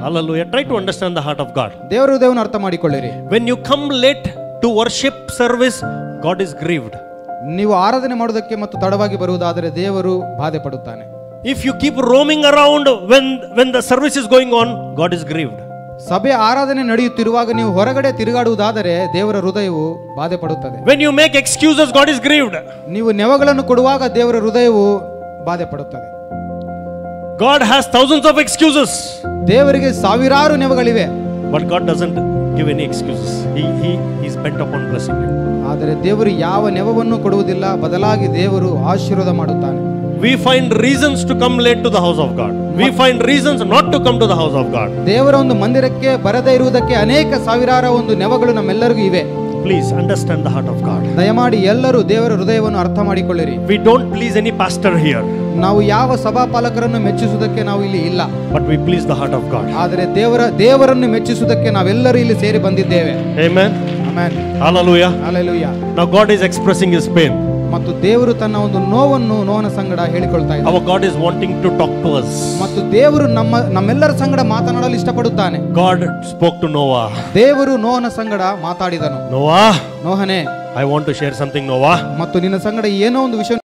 Hallelujah. Try to understand the heart of God. ದೇವರ ಹೃದಯವನ್ನು ಅರ್ಥ ಮಾಡಿಕೊಳ್ಳಿರಿ. When you come late to worship service, God is grieved. ನೀವು ಆರಾಧನೆ ಮಾಡುವುದಕ್ಕೆ ಮತ್ತು ತಡವಾಗಿ ಬರುವುದಾದರೆ ದೇವರು ಬಾಧೆ ಪಡುತ್ತಾನೆ. If you keep roaming around when the service is going on, God is grieved. ಸಭೆ ಆರಾಧನೆ ನಡೆಯುತ್ತಿರುವಾಗ ನೀವು ಹೊರಗಡೆ ತಿರುಗಾಡುವುದಾದರೆ ದೇವರ ಹೃದಯವು ಬಾಧೆ ಪಡುತ್ತದೆ. When you make excuses, God is grieved. ನೀವು ನೆವಗಳನ್ನು ಕೊಡುವಾಗ ದೇವರ ಹೃದಯವು ಬಾಧೆ ಪಡುತ್ತದೆ. God has thousands of excuses. ದೇವರಿಗೆ ಸಾವಿರಾರು ನೆವಗಳಿವೆ. But God doesn't give any excuses. He is bent upon blessing you. ಆದರೆ ದೇವರು ಯಾವ ನೆವವನ್ನು ಕೊಡುವುದಿಲ್ಲ, ಬದಲಾಗಿ ದೇವರು ಆಶೀರ್ವಾದ ಮಾಡುತ್ತಾನೆ. We find reasons to come late to the house of God. We find reasons not to come to the house of God. ದೇವರ ಒಂದು ಮಂದಿರಕ್ಕೆ ಬರದೇ ಇರುವುದಕ್ಕೆ ಅನೇಕ ಸಾವಿರಾರು ಒಂದು ನೆವಗಳು ನಮ್ಮೆಲ್ಲರಿಗೂ ಇವೆ. Please understand the heart of God. ದಯಮಾಡಿ ಎಲ್ಲರೂ ದೇವರ ಹೃದಯವನ್ನು ಅರ್ಥ ಮಾಡಿಕೊಳ್ಳಿರಿ. We don't please any pastor here. ನಾವು ಯಾವ ಸಭಾಪಾಲಕರನ್ನು ಮೆಚ್ಚಿಸುವುದಕ್ಕೆ ನಾವು ಇಲ್ಲಿ ಇಲ್ಲ. But we please the heart of God. ಆದರೆ ದೇವರನ್ನು ಮೆಚ್ಚಿಸುವುದಕ್ಕೆ ನಾವೆಲ್ಲರೂ ಇಲ್ಲಿ ಸೇರಿ ಬಂದಿದ್ದೇವೆ. Amen. Amen. Hallelujah. Hallelujah. Now God is expressing his pain. ಮತ್ತು ದೇವರು ತನ್ನ ಒಂದು ನೋವನ ಸಂಗಡ ಹೇಳಿಕೊಳ್ತಾ ಇದ್ದಾನೆ. Our God is wanting to talk to us. ಮತ್ತು ದೇವರು ನಮ್ಮೆಲ್ಲರ ಸಂಗಡ ಮಾತನಾಡಲು ಇಷ್ಟಪಡುತ್ತಾನೆ. God spoke to Noah. ದೇವರು ನೋಹನ ಸಂಗಡ ಮಾತಾಡಿದನು. Noah, ನೋಹನೇ, I want to share something, Noah. ಮತ್ತು ನಿನ್ನ ಸಂಗಡ ಏನೋ ಒಂದು ವಿಷಯ